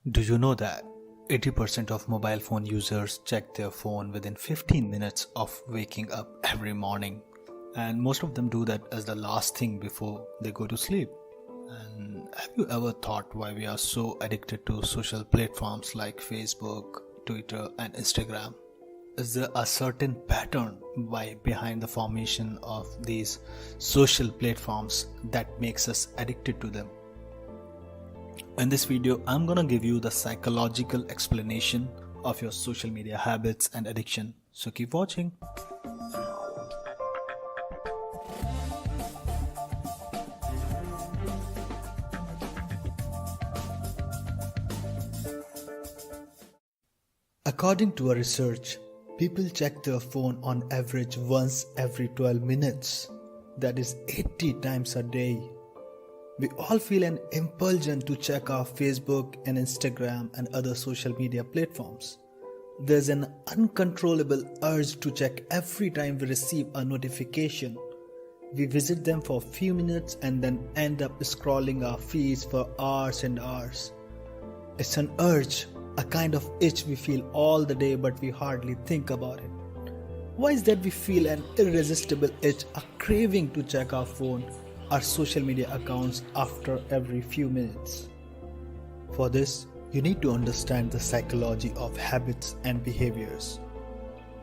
Do you know that 80% of mobile phone users check their phone within 15 minutes of waking up every morning? And most of them do that as the last thing before they go to sleep. And have you ever thought why we are so addicted to social platforms like Facebook, Twitter, and Instagram? Is there a certain pattern behind the formation of these social platforms that makes us addicted to them? In this video, I'm gonna give you the psychological explanation of your social media habits and addiction. So keep watching. According to a research, people check their phone on average once every 12 minutes. That is 80 times a day. We all feel an impulsion to check our Facebook and Instagram and other social media platforms. There's an uncontrollable urge to check every time we receive a notification. We visit them for a few minutes and then end up scrolling our feeds for hours and hours. It's an urge, a kind of itch we feel all the day, but we hardly think about it. Why is that we feel an irresistible itch, a craving to check our phone, our social media accounts after every few minutes? For this, you need to understand the psychology of habits and behaviors.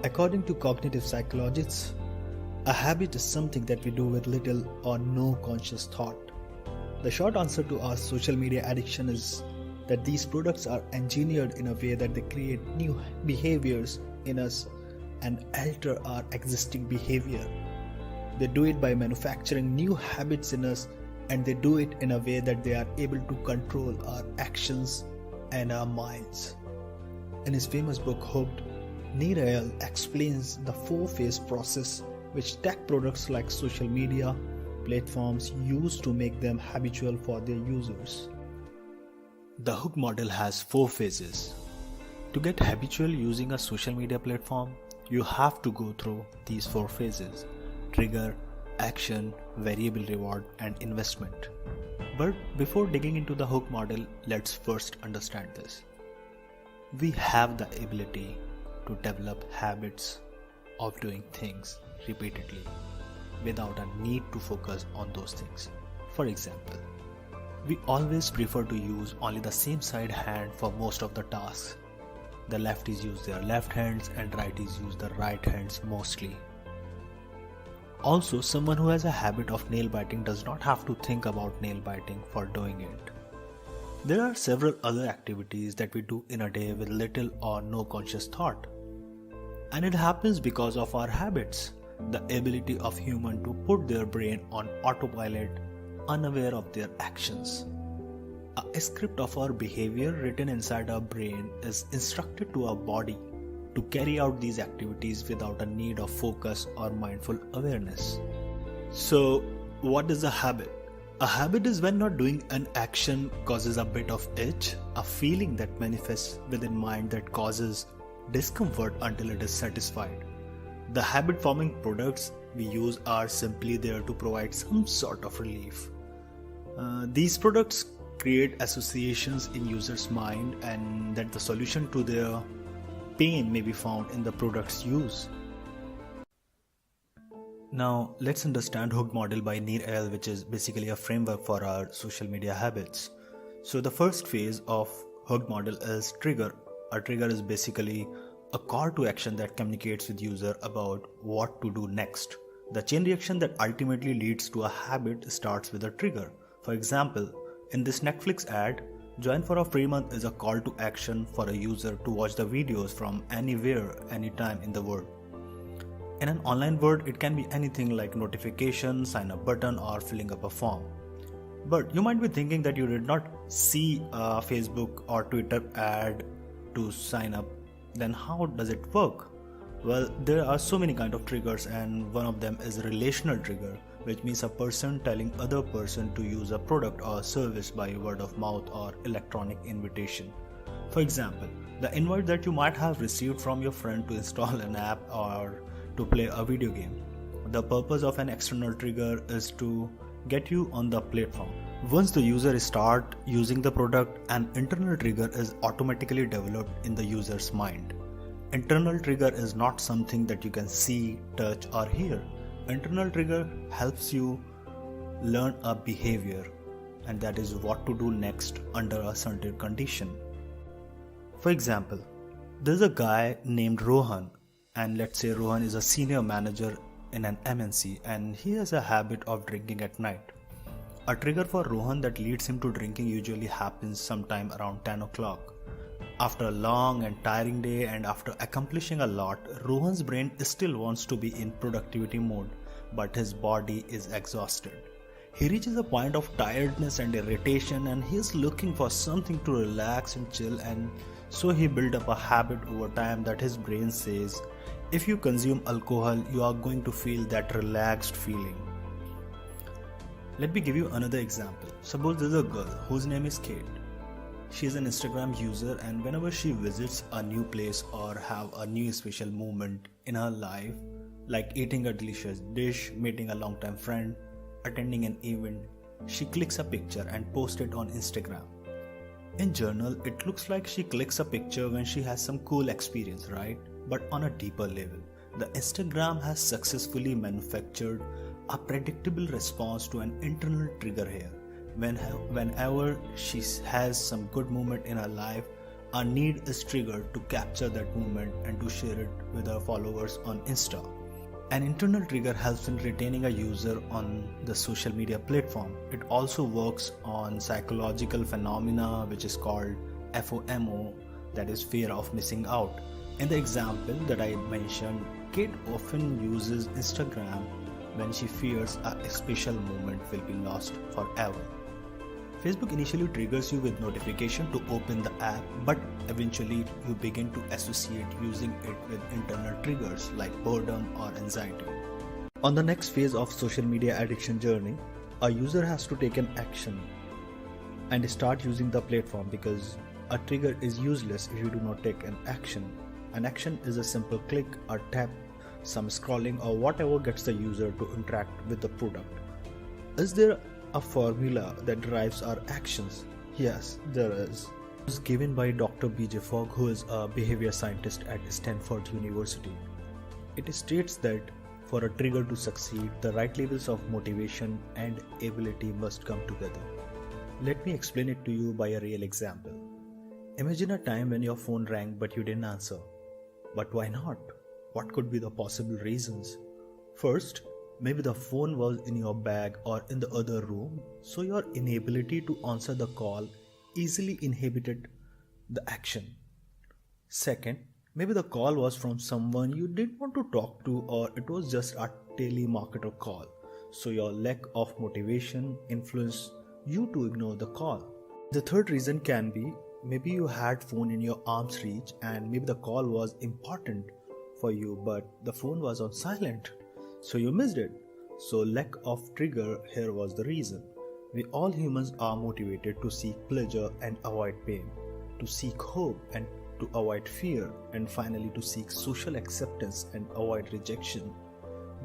According to cognitive psychologists, a habit is something that we do with little or no conscious thought. The short answer to our social media addiction is that these products are engineered in a way that they create new behaviors in us and alter our existing behavior. They do it by manufacturing new habits in us, and they do it in a way that they are able to control our actions and our minds. In his famous book Hooked, Nir Eyal explains the four-phase process which tech products like social media platforms use to make them habitual for their users. The Hook model has 4 phases. To get habitual using a social media platform, you have to go through these 4 phases: trigger, action, variable reward, and investment. But before digging into the Hook model, let's first understand this. We have the ability to develop habits of doing things repeatedly without a need to focus on those things. For example, we always prefer to use only the same side hand for most of the tasks. The lefties use their left hands and righties use the right hands mostly. Also, someone who has a habit of nail biting does not have to think about nail biting for doing it. There are several other activities that we do in a day with little or no conscious thought. And it happens because of our habits, the ability of human to put their brain on autopilot, unaware of their actions. A script of our behavior written inside our brain is instructed to our body to carry out these activities without a need of focus or mindful awareness. So, what is a habit? A habit is when not doing an action causes a bit of itch, a feeling that manifests within mind that causes discomfort until it is satisfied. The habit-forming products we use are simply there to provide some sort of relief. These products create associations in users' mind, and that the solution to their pain may be found in the product's use. Now let's understand Hook model by Nir Eyal, which is basically a framework for our social media habits. So the first phase of Hook model is trigger. A trigger is basically a call to action that communicates with user about what to do next. The chain reaction that ultimately leads to a habit starts with a trigger. For example, in this Netflix ad, join for a free month is a call to action for a user to watch the videos from anywhere, anytime in the world. In an online world, it can be anything like notification, sign up button, or filling up a form. But you might be thinking that you did not see a Facebook or Twitter ad to sign up. Then how does it work? Well, there are so many kinds of triggers, and one of them is relational trigger, which means a person telling other person to use a product or service by word of mouth or electronic invitation. For example, the invite that you might have received from your friend to install an app or to play a video game. The purpose of an external trigger is to get you on the platform. Once the user start using the product, an internal trigger is automatically developed in the user's mind. Internal trigger is not something that you can see, touch or hear. Internal trigger helps you learn a behavior, and that is what to do next under a certain condition. For example, there's a guy named Rohan, and let's say Rohan is a senior manager in an MNC and he has a habit of drinking at night. A trigger for Rohan that leads him to drinking usually happens sometime around 10 o'clock. After a long and tiring day and after accomplishing a lot, Rohan's brain still wants to be in productivity mode, but his body is exhausted. He reaches a point of tiredness and irritation and he is looking for something to relax and chill, and so he built up a habit over time that his brain says, if you consume alcohol, you are going to feel that relaxed feeling. Let me give you another example. Suppose there's a girl whose name is Kate. She is an Instagram user, and whenever she visits a new place or have a new special moment in her life, like eating a delicious dish, meeting a long-time friend, attending an event, she clicks a picture and posts it on Instagram. In journal, it looks like she clicks a picture when she has some cool experience, right? But on a deeper level, the Instagram has successfully manufactured a predictable response to an internal trigger here. Whenever she has some good moment in her life, a need is triggered to capture that moment and to share it with her followers on Insta. An internal trigger helps in retaining a user on the social media platform. It also works on psychological phenomena which is called FOMO, that is fear of missing out. In the example that I mentioned, Kate often uses Instagram when she fears a special moment will be lost forever. Facebook initially triggers you with notification to open the app, but eventually you begin to associate using it with internal triggers like boredom or anxiety. On the next phase of social media addiction journey, a user has to take an action and start using the platform, because a trigger is useless if you do not take an action. An action is a simple click or tap, some scrolling or whatever gets the user to interact with the product. Is there a formula that drives our actions? Yes, there is. It was given by Dr. B.J. Fogg, who is a behavior scientist at Stanford University. It states that for a trigger to succeed, the right levels of motivation and ability must come together. Let me explain it to you by a real example. Imagine a time when your phone rang but you didn't answer. But why not? What could be the possible reasons? First, maybe the phone was in your bag or in the other room, so your inability to answer the call easily inhibited the action. Second, maybe the call was from someone you didn't want to talk to, or it was just a telemarketer call, so your lack of motivation influenced you to ignore the call. The third reason can be maybe you had phone in your arm's reach and maybe the call was important for you, but the phone was on silent, so you missed it. So lack of trigger here was the reason. We all humans are motivated to seek pleasure and avoid pain, to seek hope and to avoid fear, and finally to seek social acceptance and avoid rejection.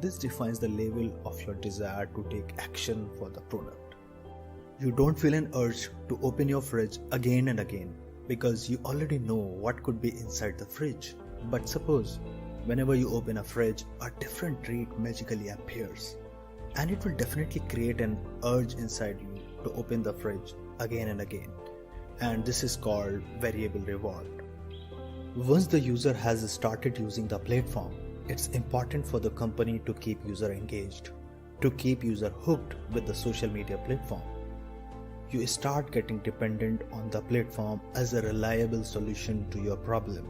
This defines the level of your desire to take action for the product. You don't feel an urge to open your fridge again and again because you already know what could be inside the fridge. But suppose whenever you open a fridge, a different treat magically appears, and it will definitely create an urge inside you to open the fridge again and again. And this is called variable reward. Once the user has started using the platform, it's important for the company to keep user engaged, to keep user hooked with the social media platform. You start getting dependent on the platform as a reliable solution to your problem.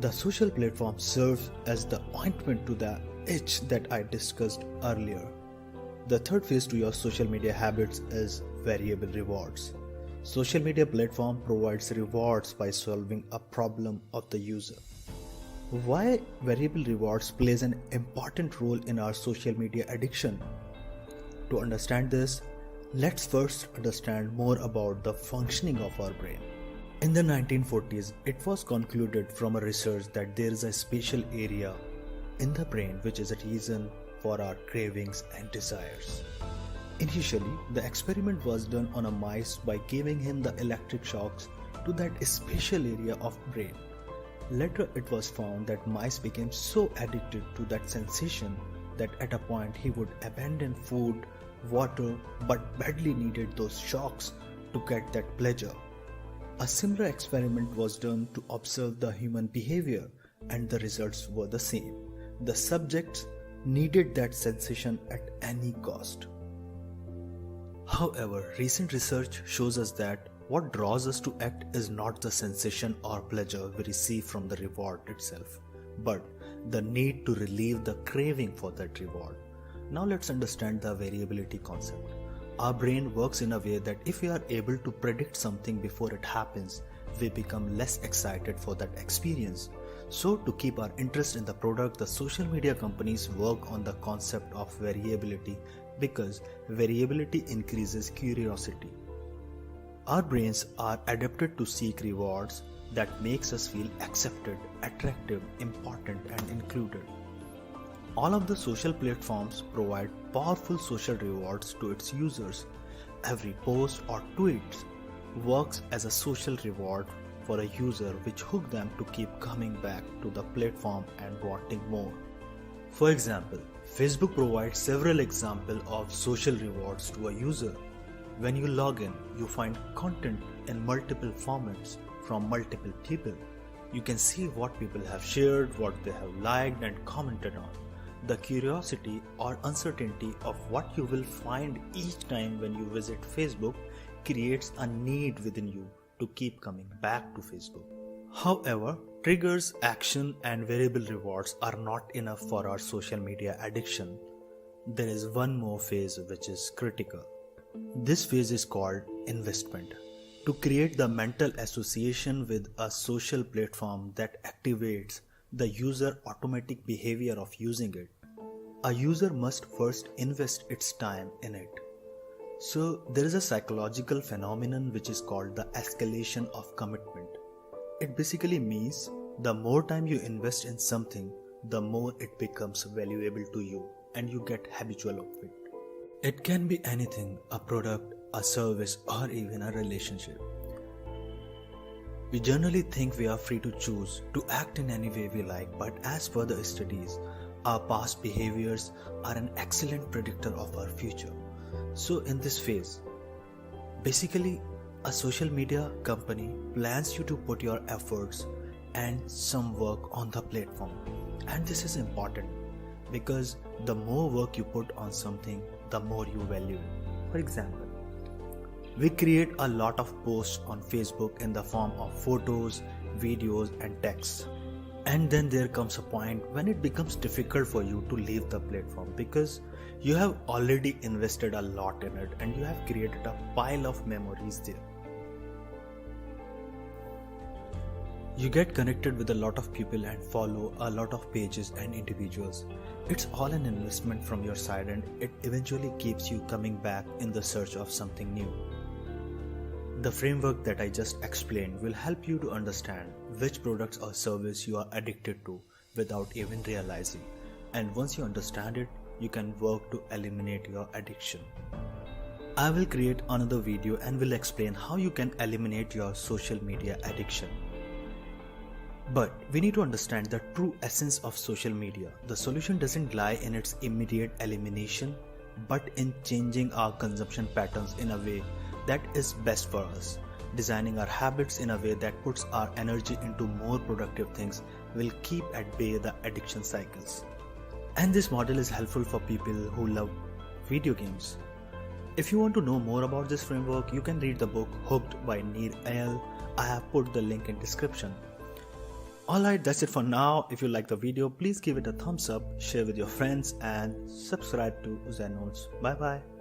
The social platform serves as the ointment to the itch that I discussed earlier. The third phase to your social media habits is variable rewards. Social media platform provides rewards by solving a problem of the user. Why variable rewards plays an important role in our social media addiction? To understand this, let's first understand more about the functioning of our brain. In the 1940s, it was concluded from a research that there is a special area in the brain which is a reason for our cravings and desires. Initially, the experiment was done on a mice by giving him the electric shocks to that special area of brain. Later, it was found that mice became so addicted to that sensation that at a point he would abandon food, water, but badly needed those shocks to get that pleasure. A similar experiment was done to observe the human behavior, and the results were the same. The subjects needed that sensation at any cost. However, recent research shows us that what draws us to act is not the sensation or pleasure we receive from the reward itself, but the need to relieve the craving for that reward. Now let's understand the variability concept. Our brain works in a way that if we are able to predict something before it happens, we become less excited for that experience. So to keep our interest in the product, the social media companies work on the concept of variability because variability increases curiosity. Our brains are adapted to seek rewards that makes us feel accepted, attractive, important and included. All of the social platforms provide powerful social rewards to its users. Every post or tweet works as a social reward for a user, which hook them to keep coming back to the platform and wanting more. For example, Facebook provides several examples of social rewards to a user. When you log in, you find content in multiple formats from multiple people. You can see what people have shared, what they have liked and commented on. The curiosity or uncertainty of what you will find each time when you visit Facebook creates a need within you to keep coming back to Facebook. However, triggers, action and variable rewards are not enough for our social media addiction. There is one more phase which is critical. This phase is called investment. To create the mental association with a social platform that activates the user automatic behavior of using it, a user must first invest its time in it. So there is a psychological phenomenon which is called the escalation of commitment. It basically means the more time you invest in something, the more it becomes valuable to you and you get habitual of it. It can be anything, a product, a service or even a relationship. We generally think we are free to choose to act in any way we like, but as per the studies, our past behaviors are an excellent predictor of our future. So in this phase, basically a social media company plans you to put your efforts and some work on the platform. And this is important because the more work you put on something, the more you value it. For example, we create a lot of posts on Facebook in the form of photos, videos and texts. And then there comes a point when it becomes difficult for you to leave the platform because you have already invested a lot in it and you have created a pile of memories there. You get connected with a lot of people and follow a lot of pages and individuals. It's all an investment from your side and it eventually keeps you coming back in the search of something new. The framework that I just explained will help you to understand which products or service you are addicted to without even realizing. And once you understand it, you can work to eliminate your addiction. I will create another video and will explain how you can eliminate your social media addiction. But we need to understand the true essence of social media. The solution doesn't lie in its immediate elimination, but in changing our consumption patterns in a way that is best for us. Designing our habits in a way that puts our energy into more productive things will keep at bay the addiction cycles. And this model is helpful for people who love video games. If you want to know more about this framework, you can read the book Hooked by Neil Ayal. I have put the link in description. Alright, that's it for now. If you like the video, please give it a thumbs up, share with your friends and subscribe to Zen Notes. Bye bye.